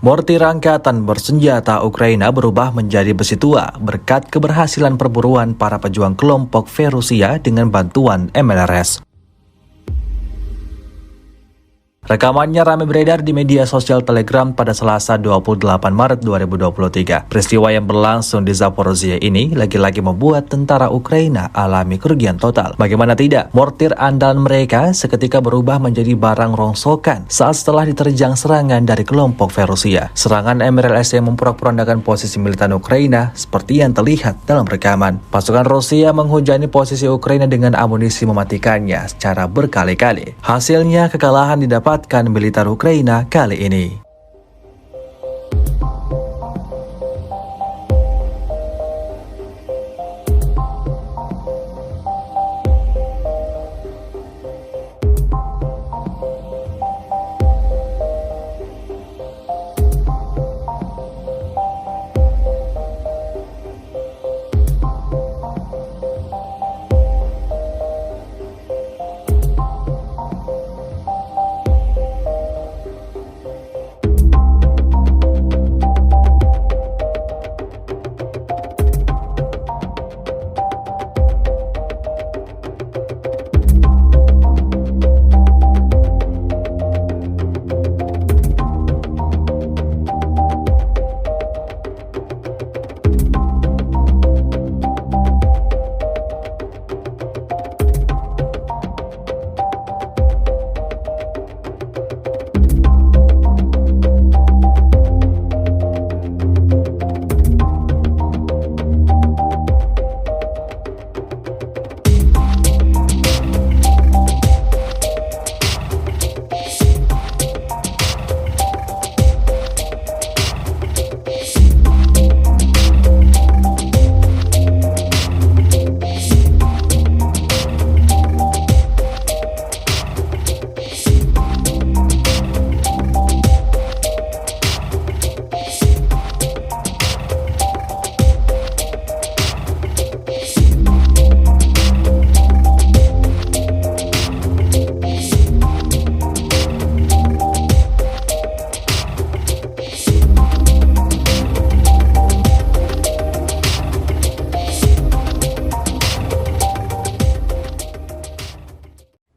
Mortir angkatan bersenjata Ukraina berubah menjadi besi tua berkat keberhasilan perburuan para pejuang kelompok Verusia dengan bantuan MLRS. Rekamannya ramai beredar di media sosial Telegram pada Selasa 28 Maret 2023. Peristiwa yang berlangsung di Zaporizhia ini lagi-lagi membuat tentara Ukraina alami kerugian total. Bagaimana tidak, mortir andalan mereka seketika berubah menjadi barang rongsokan saat setelah diterjang serangan dari kelompok Verusia. Serangan MLRS yang memporak-porandakan posisi militan Ukraina seperti yang terlihat dalam rekaman. Pasukan Rusia menghujani posisi Ukraina dengan amunisi mematikannya secara berkali-kali. Hasilnya kekalahan didapat militer Ukraina kali ini.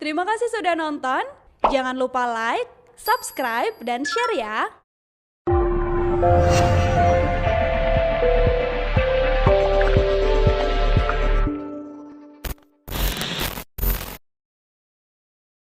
Terima kasih sudah nonton. Jangan lupa like, subscribe, dan share ya.